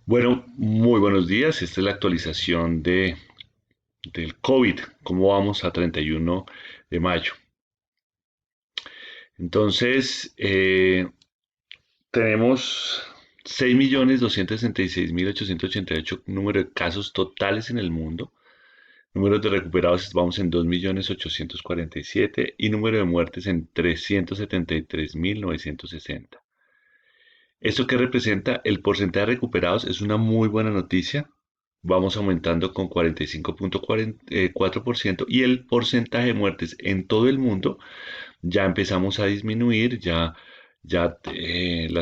Bueno, muy buenos días. Esta es la actualización del COVID. ¿Cómo vamos a 31 de mayo? Entonces, tenemos 6.266.888 número de casos totales en el mundo. Número de recuperados vamos en 2.847.000 y número de muertes en 373.960. ¿Esto qué representa? El porcentaje de recuperados es una muy buena noticia. Vamos aumentando con 45.4% y el porcentaje de muertes en todo el mundo ya empezamos a disminuir. La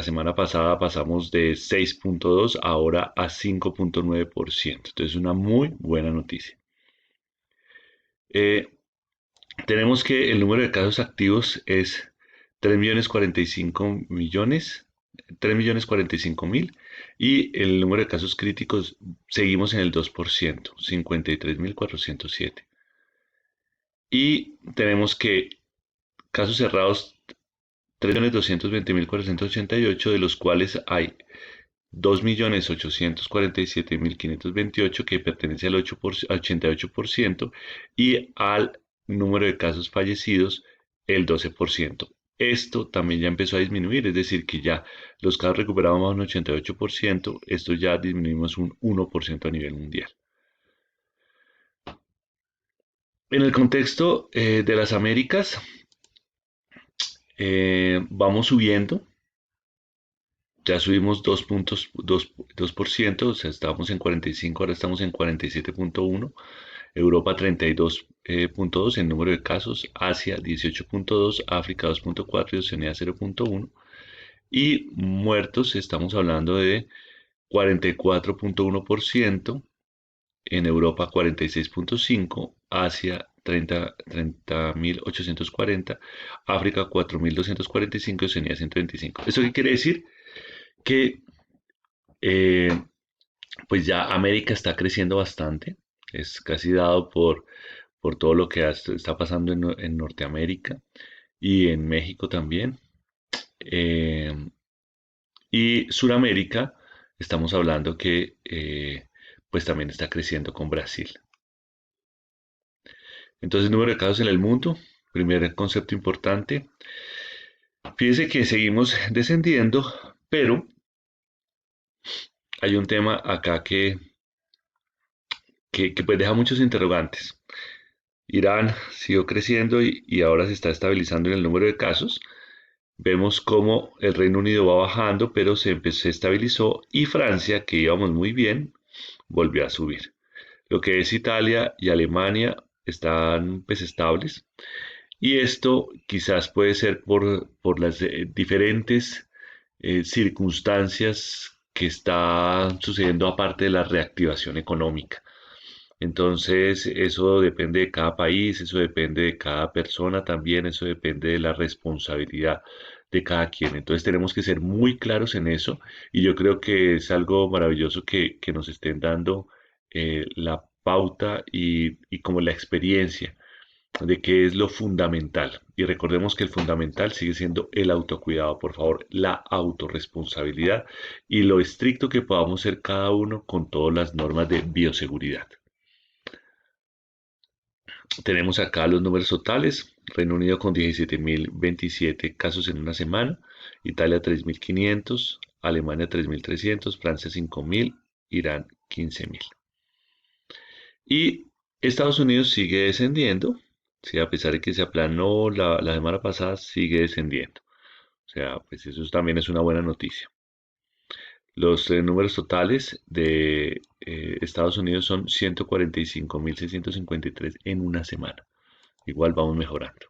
semana pasada pasamos de 6.2 ahora a 5.9%. Entonces, una muy buena noticia. Eh, Tenemos que el número de casos activos es 3.045.000.000, 3.045.000, y el número de casos críticos seguimos en el 2%, 53.407. Y tenemos que casos cerrados 3.220.488, de los cuales hay 2.847.528 que pertenece al 88%, y al número de casos fallecidos el 12%. Esto también ya empezó a disminuir, es decir, que ya los casos recuperados más un 88%, esto ya disminuimos un 1% a nivel mundial. En el contexto de las Américas, vamos subiendo. Ya subimos 2%, o sea, estábamos en 45, ahora estamos en 47.1. Europa 32.2 en número de casos, Asia 18.2, África 2.4 y Oceanía 0.1. Y muertos, estamos hablando de 44.1%, en Europa 46.5, Asia 30.840, África 4.245 y Oceanía 125. ¿Eso qué quiere decir? Que eh, pues ya América está creciendo bastante, es casi dado por todo lo que está pasando en Norteamérica y en México también. Eh, y Suramérica, estamos hablando que pues también está creciendo con Brasil. Entonces, número de casos en el mundo, primer concepto importante. Fíjense que seguimos descendiendo, pero hay un tema acá que pues deja muchos interrogantes. Irán siguió creciendo y ahora se está estabilizando en el número de casos. Vemos cómo el Reino Unido va bajando, pero se estabilizó, y Francia, que íbamos muy bien, volvió a subir. Lo que es Italia y Alemania están pues estables, y esto quizás puede ser por las diferentes circunstancias que están sucediendo aparte de la reactivación económica. Entonces, eso depende de cada país, eso depende de cada persona también, eso depende de la responsabilidad de cada quien. Entonces, tenemos que ser muy claros en eso, y yo creo que es algo maravilloso que nos estén dando la pauta y como la experiencia de qué es lo fundamental. Y recordemos que el fundamental sigue siendo el autocuidado, por favor, la autorresponsabilidad y lo estricto que podamos ser cada uno con todas las normas de bioseguridad. Tenemos acá los números totales. Reino Unido con 17.027 casos en una semana, Italia 3.500, Alemania 3.300, Francia 5.000, Irán 15.000. Y Estados Unidos sigue descendiendo, sí, a pesar de que se aplanó la semana pasada, sigue descendiendo. O sea, pues eso también es una buena noticia. Los números totales de Estados Unidos son 145.653 en una semana. Igual vamos mejorando.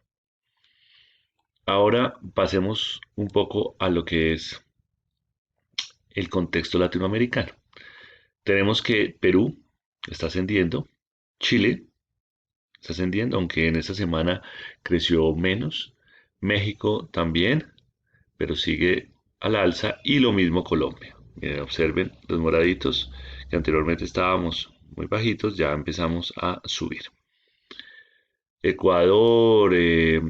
Ahora pasemos un poco a lo que es el contexto latinoamericano. Tenemos que Perú está ascendiendo, Chile está ascendiendo, aunque en esta semana creció menos, México también, pero sigue al alza, y lo mismo Colombia. Miren, observen los moraditos que anteriormente estábamos muy bajitos, ya empezamos a subir. Ecuador,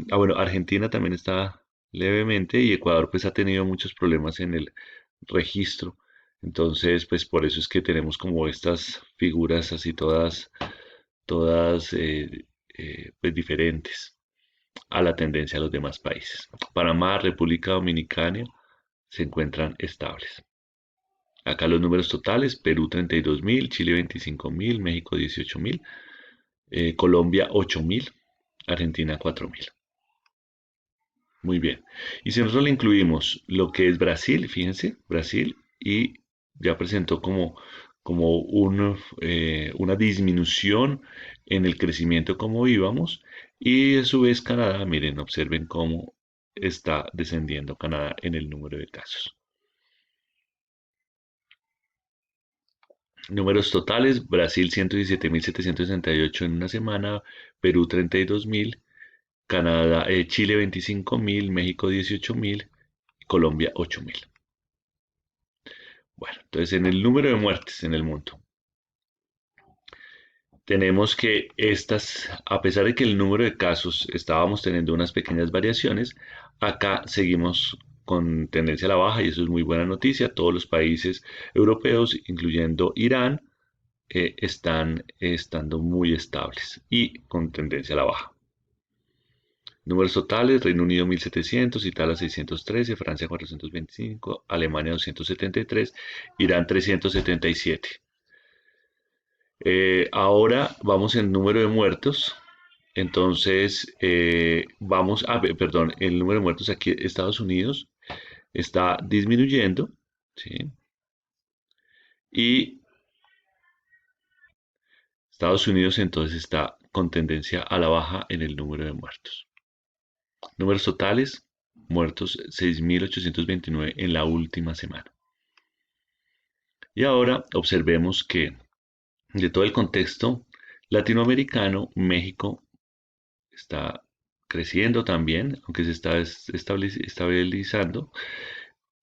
bueno, Argentina también está levemente, y Ecuador pues ha tenido muchos problemas en el registro Entonces, pues por eso es que tenemos como estas figuras así todas pues diferentes a la tendencia de los demás países. Panamá, República Dominicana se encuentran estables. Acá los números totales: Perú 32.000, Chile 25.000, México 18.000, Colombia 8.000, Argentina 4.000. Muy bien. Y si nosotros le incluimos lo que es Brasil, fíjense, Brasil, y ya presentó como una disminución en el crecimiento como íbamos, y a su vez Canadá, miren, observen cómo está descendiendo Canadá en el número de casos. Números totales: Brasil 117.768 en una semana, Perú 32.000, Canadá, Chile 25.000, México 18.000, Colombia 8.000. Bueno, entonces en el número de muertes en el mundo, tenemos que a pesar de que el número de casos estábamos teniendo unas pequeñas variaciones, acá seguimos con tendencia a la baja y eso es muy buena noticia. Todos los países europeos, incluyendo Irán, están estando muy estables y con tendencia a la baja. Números totales: Reino Unido 1.700, Italia 613, Francia 425, Alemania 273, Irán 377. Ahora vamos en número de muertos. Entonces, perdón, el número de muertos aquí, Estados Unidos está disminuyendo, ¿sí? Y Estados Unidos entonces está con tendencia a la baja en el número de muertos. Números totales: muertos 6.829 en la última semana. Y ahora observemos que de todo el contexto latinoamericano, México está creciendo también, aunque se está estabilizando.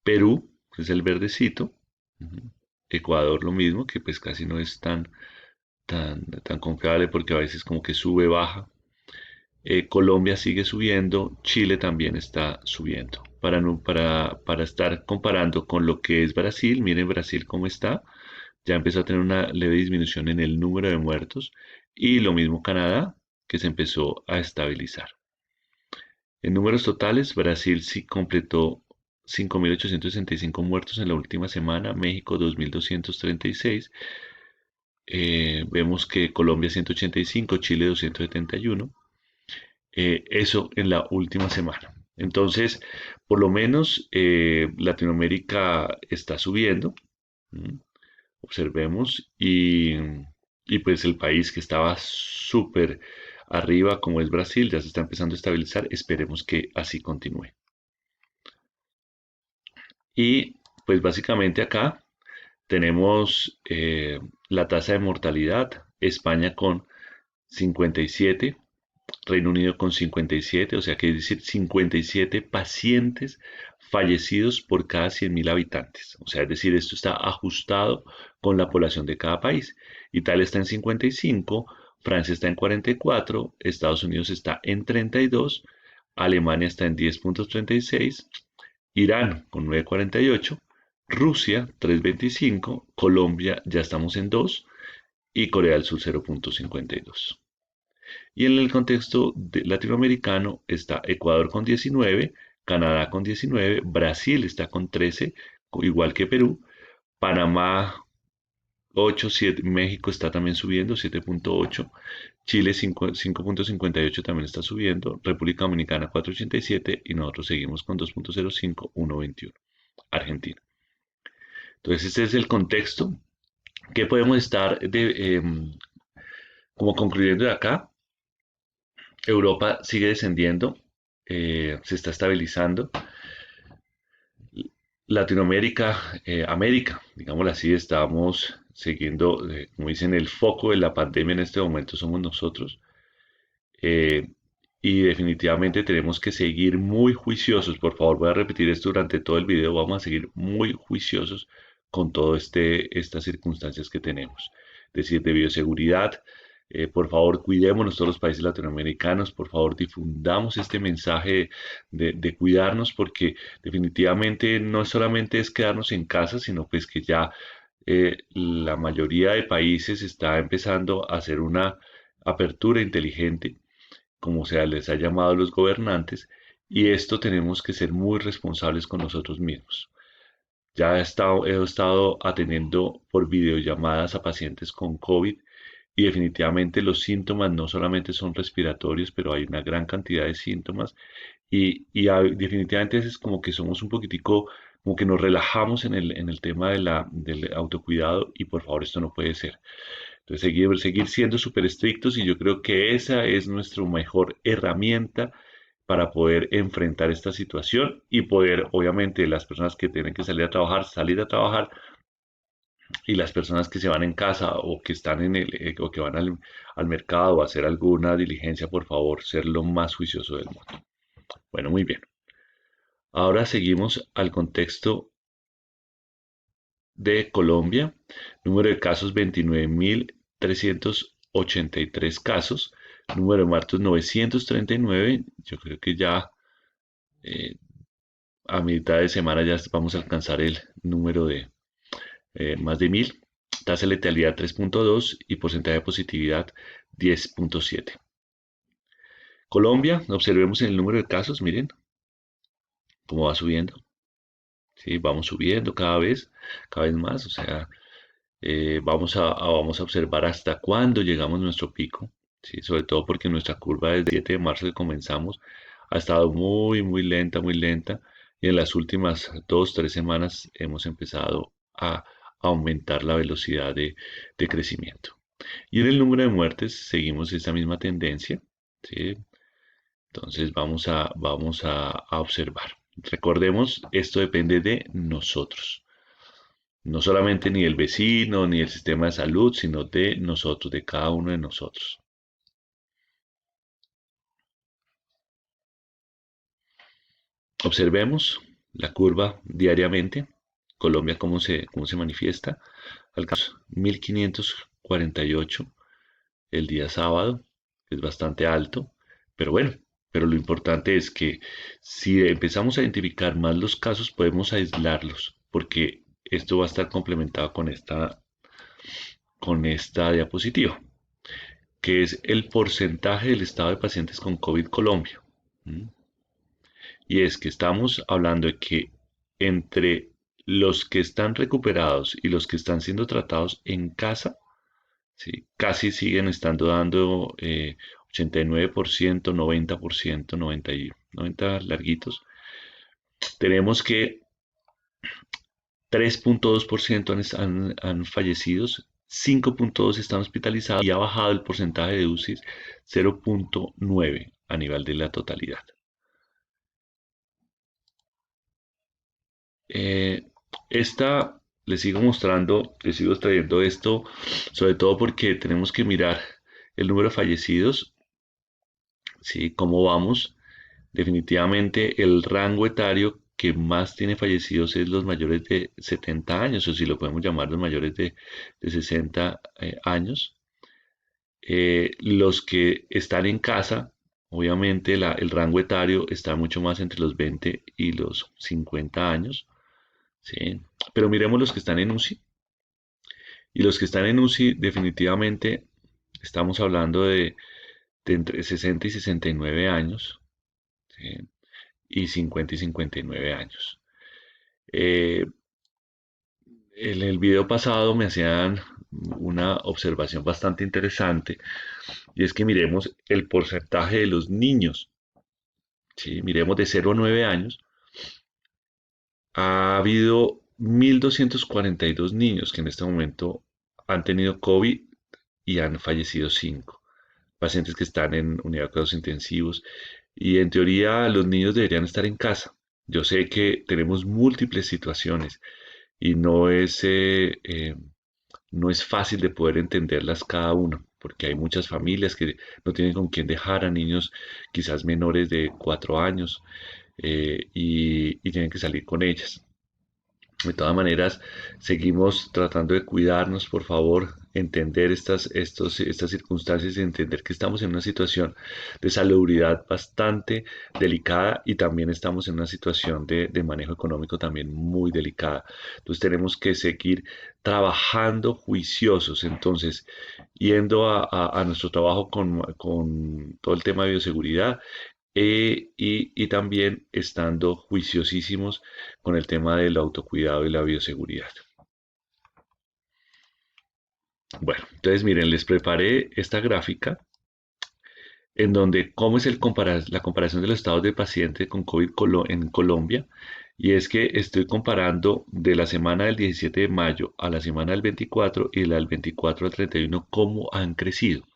Perú, que es el verdecito. Ujú. Ecuador lo mismo, que pues casi no es tan confiable porque a veces como que sube, baja. Colombia sigue subiendo, Chile también está subiendo. Para estar comparando con lo que es Brasil, miren Brasil cómo está, ya empezó a tener una leve disminución en el número de muertos, y lo mismo Canadá, que se empezó a estabilizar. En números totales, Brasil sí completó 5.865 muertos en la última semana, México 2.236, vemos que Colombia 185, Chile 271, eso en la última semana. Entonces, por lo menos Latinoamérica está subiendo, ¿m? Observemos, y pues el país que estaba súper arriba, como es Brasil, ya se está empezando a estabilizar. Esperemos que así continúe. Y pues básicamente acá tenemos la tasa de mortalidad: España con 57, Reino Unido con 57, o sea que es decir, 57 pacientes fallecidos por cada 100.000 habitantes. O sea, es decir, esto está ajustado con la población de cada país. Italia está en 55, Francia está en 44, Estados Unidos está en 32, Alemania está en 10.36, Irán con 9.48, Rusia 3.25, Colombia ya estamos en 2 y Corea del Sur 0.52. Y en el contexto latinoamericano está Ecuador con 19, Canadá con 19, Brasil está con 13, igual que Perú, Panamá 8, 7, México está también subiendo 7.8, Chile 5.58 también está subiendo, República Dominicana 4.87 y nosotros seguimos con 2.05, 1.21. Argentina. Entonces este es el contexto que podemos estar como concluyendo de acá. Europa sigue descendiendo, se está estabilizando. Latinoamérica, América, digámoslo así, estamos siguiendo, como dicen, el foco de la pandemia en este momento somos nosotros. eh, y definitivamente tenemos que seguir muy juiciosos. Por favor, voy a repetir esto durante todo el video. Vamos a seguir muy juiciosos con todas estas circunstancias que tenemos. Es decir, de bioseguridad, Por favor, cuidémonos todos los países latinoamericanos, por favor, difundamos este mensaje de cuidarnos, porque definitivamente no solamente es quedarnos en casa, sino pues que ya la mayoría de países está empezando a hacer una apertura inteligente, como se les ha llamado a los gobernantes, y esto tenemos que ser muy responsables con nosotros mismos. Ya he estado atendiendo por videollamadas a pacientes con COVID y definitivamente los síntomas no solamente son respiratorios, pero hay una gran cantidad de síntomas definitivamente es como que somos un poquitico, como que nos relajamos en el tema del autocuidado y por favor esto no puede ser. Entonces seguir siendo súper estrictos y yo creo que esa es nuestra mejor herramienta para poder enfrentar esta situación y poder, obviamente, las personas que tienen que salir a trabajar y las personas que se van en casa o que están o que van al mercado a hacer alguna diligencia, por favor, ser lo más juicioso del mundo. Bueno, muy bien. Ahora seguimos al contexto de Colombia. Número de casos 29.383 casos. Número de muertos 939. Yo creo que ya eh, a mitad de semana ya vamos a alcanzar el número de más de 1.000. Tasa de letalidad 3.2 y porcentaje de positividad 10.7. Colombia, observemos en el número de casos, miren cómo va subiendo. Sí, vamos subiendo cada vez más. O sea, vamos a observar hasta cuándo llegamos a nuestro pico. Sí, sobre todo porque nuestra curva desde el 7 de marzo que comenzamos ha estado muy, muy lenta, muy lenta. Y en las últimas 2, 3 semanas hemos empezado a aumentar la velocidad de crecimiento. Y en el número de muertes seguimos esa misma tendencia, ¿sí? Entonces vamos a observar. Recordemos, esto depende de nosotros. No solamente ni el vecino, ni el sistema de salud, sino de nosotros, de cada uno de nosotros. Observemos la curva diariamente. Colombia, cómo se manifiesta. Alcanzamos 1548 el día sábado, es bastante alto, pero bueno, pero lo importante es que si empezamos a identificar más los casos, podemos aislarlos, porque esto va a estar complementado con esta diapositiva, que es el porcentaje del estado de pacientes con COVID Colombia. ¿Mm? Y es que estamos hablando de que entre los que están recuperados y los que están siendo tratados en casa, ¿sí? Casi siguen estando dando 89%, 90%, 90 larguitos. Tenemos que 3.2% han fallecidos, 5.2 están hospitalizados y ha bajado el porcentaje de UCI 0.9 a nivel de la totalidad. Eh, esta les sigo mostrando, les sigo trayendo esto, sobre todo porque tenemos que mirar el número de fallecidos, ¿sí? ¿Cómo vamos? Definitivamente el rango etario que más tiene fallecidos es los mayores de 70 años, o si lo podemos llamar los mayores de 60 años. Los que están en casa, obviamente el rango etario está mucho más entre los 20 y los 50 años, ¿sí? Pero miremos los que están en UCI. Y los que están en UCI, definitivamente estamos hablando de entre 60 y 69 años, ¿sí? Y 50 y 59 años. Eh, en el video pasado me hacían una observación bastante interesante y es que miremos el porcentaje de los niños, ¿sí? Miremos de 0 a 9 años. Ha habido 1.242 niños que en este momento han tenido COVID y han fallecido 5 pacientes que están en unidad de cuidados intensivos y en teoría los niños deberían estar en casa. Yo sé que tenemos múltiples situaciones y no es fácil de poder entenderlas cada uno, porque hay muchas familias que no tienen con quién dejar a niños quizás menores de 4 años y tienen que salir con ellas. De todas maneras, seguimos tratando de cuidarnos, por favor, entender estas circunstancias y entender que estamos en una situación de salubridad bastante delicada y también estamos en una situación de manejo económico también muy delicada. Entonces tenemos que seguir trabajando juiciosos. Entonces, yendo a nuestro trabajo con todo el tema de bioseguridad, y también estando juiciosísimos con el tema del autocuidado y la bioseguridad. Bueno, entonces miren, les preparé esta gráfica en donde cómo es la comparación de los estados de paciente con COVID en Colombia. Y es que estoy comparando de la semana del 17 de mayo a la semana del 24 y del 24 al 31 cómo han crecido.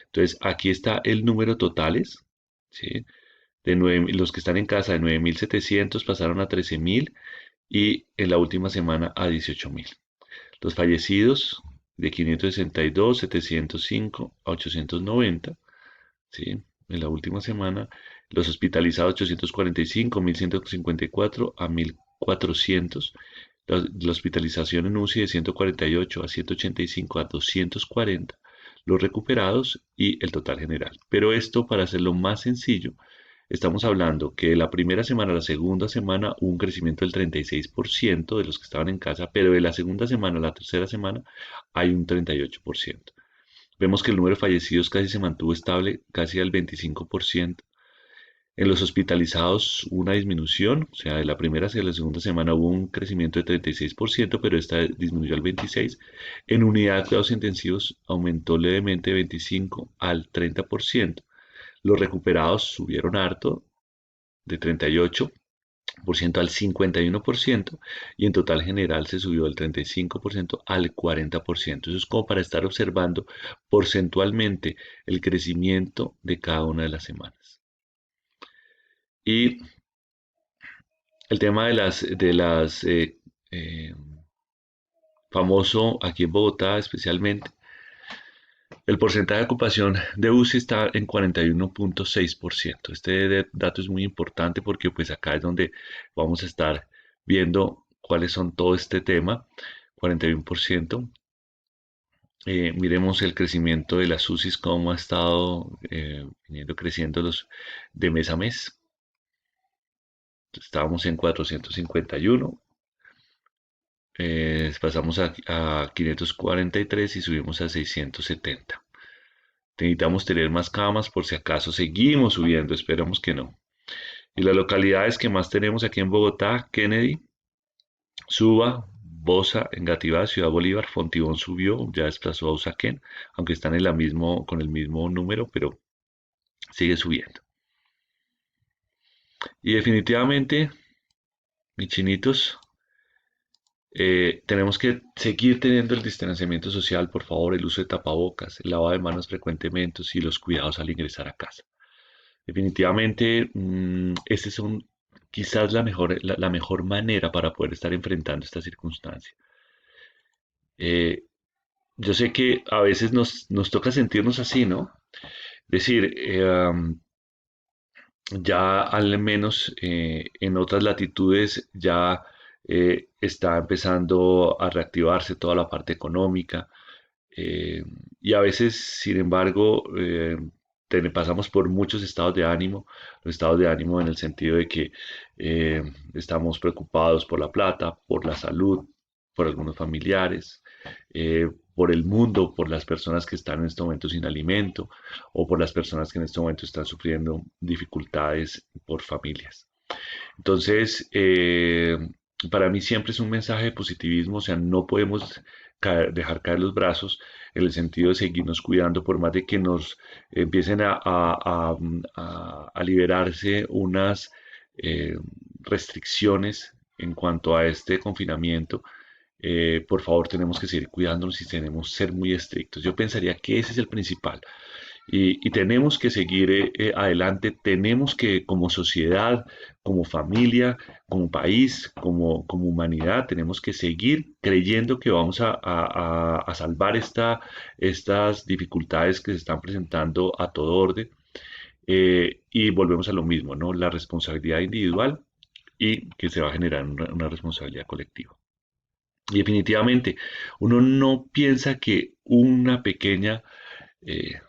Entonces aquí está el número totales, ¿sí? Los que están en casa de 9.700 pasaron a 13.000 y en la última semana a 18.000. Los fallecidos de 562, 705 a 890, ¿sí? En la última semana. Los hospitalizados 845, 1.154 a 1.400. La hospitalización en UCI de 148 a 185 a 240. Los recuperados y el total general. Pero esto, para hacerlo más sencillo, estamos hablando que de la primera semana a la segunda semana hubo un crecimiento del 36% de los que estaban en casa, pero de la segunda semana a la tercera semana hay un 38%. Vemos que el número de fallecidos casi se mantuvo estable, casi al 25%. En los hospitalizados hubo una disminución, o sea, de la primera hacia la segunda semana hubo un crecimiento de 36%, pero esta disminuyó al 26%. En unidad de cuidados intensivos aumentó levemente de 25 al 30%. Los recuperados subieron harto, de 38% al 51%, y en total general se subió del 35% al 40%. Eso es como para estar observando porcentualmente el crecimiento de cada una de las semanas. Y el tema eh, famoso aquí en Bogotá especialmente, el porcentaje de ocupación de UCI está en 41.6%. Este dato es muy importante porque pues acá es donde vamos a estar viendo cuáles son todo este tema. 41%. Miremos el crecimiento de las UCIs, cómo ha estado viniendo creciendo de mes a mes. Estábamos en 451, pasamos a 543 y subimos a 670. Necesitamos tener más camas por si acaso seguimos subiendo, esperamos que no. Y las localidades que más tenemos aquí en Bogotá: Kennedy, Suba, Bosa, Engativá, Ciudad Bolívar. Fontibón subió, ya desplazó a Usaquén, aunque están con el mismo número, pero sigue subiendo. Y definitivamente, mis chinitos, tenemos que seguir teniendo el distanciamiento social, por favor, el uso de tapabocas, el lavado de manos frecuentemente y los cuidados al ingresar a casa. Definitivamente, estas son quizás la mejor manera para poder estar enfrentando esta circunstancia. Eh, yo sé que a veces nos toca sentirnos así, ¿no? Es decir, ya al menos en otras latitudes ya está empezando a reactivarse toda la parte económica, eh, y a veces, sin embargo, pasamos por muchos estados de ánimo, los estados de ánimo en el sentido de que eh, estamos preocupados por la plata, por la salud, por algunos familiares, por el mundo, por las personas que están en este momento sin alimento o por las personas que en este momento están sufriendo dificultades por familias. Entonces, para mí siempre es un mensaje de positivismo, o sea, no podemos dejar caer los brazos en el sentido de seguirnos cuidando, por más de que nos empiecen a liberarse unas eh, restricciones en cuanto a este confinamiento. Por favor, tenemos que seguir cuidándonos y tenemos que ser muy estrictos. Yo pensaría que ese es el principal. Y tenemos que seguir adelante, tenemos que como sociedad, como familia, como país, como humanidad, tenemos que seguir creyendo que vamos a salvar estas dificultades que se están presentando a todo orden. Y volvemos a lo mismo, ¿no? La responsabilidad individual y que se va a generar una responsabilidad colectiva. Y definitivamente, uno no piensa que una pequeña eh,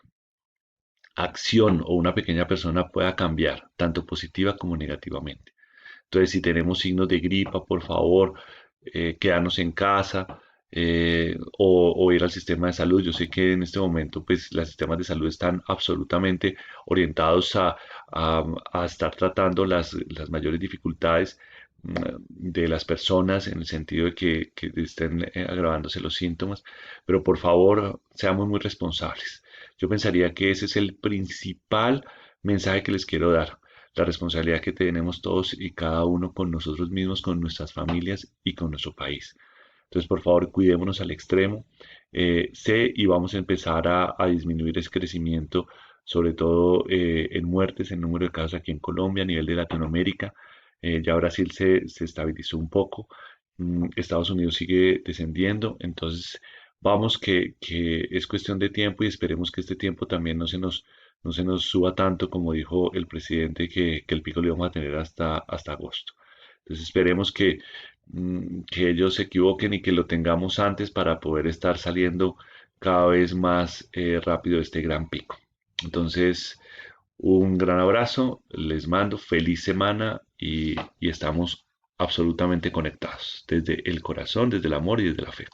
acción o una pequeña persona pueda cambiar, tanto positiva como negativamente. Entonces, si tenemos signos de gripa, por favor, quedarnos en casa o ir al sistema de salud. Yo sé que en este momento, pues, los sistemas de salud están absolutamente orientados a estar tratando las mayores dificultades de las personas en el sentido de que estén agravándose los síntomas, pero por favor, seamos muy responsables. Yo pensaría que ese es el principal mensaje que les quiero dar, la responsabilidad que tenemos todos y cada uno con nosotros mismos, con nuestras familias y con nuestro país. Entonces, por favor, cuidémonos al extremo. Sé y vamos a empezar a disminuir ese crecimiento, sobre todo en muertes, en número de casos aquí en Colombia, a nivel de Latinoamérica. Ya Brasil se estabilizó un poco. Estados Unidos sigue descendiendo. Entonces, vamos que es cuestión de tiempo y esperemos que este tiempo también no se nos suba tanto como dijo el presidente que el pico lo íbamos a tener hasta agosto. Entonces esperemos que ellos se equivoquen y que lo tengamos antes para poder estar saliendo cada vez más rápido de este gran pico. Entonces, un gran abrazo, les mando feliz semana y estamos absolutamente conectados desde el corazón, desde el amor y desde la fe.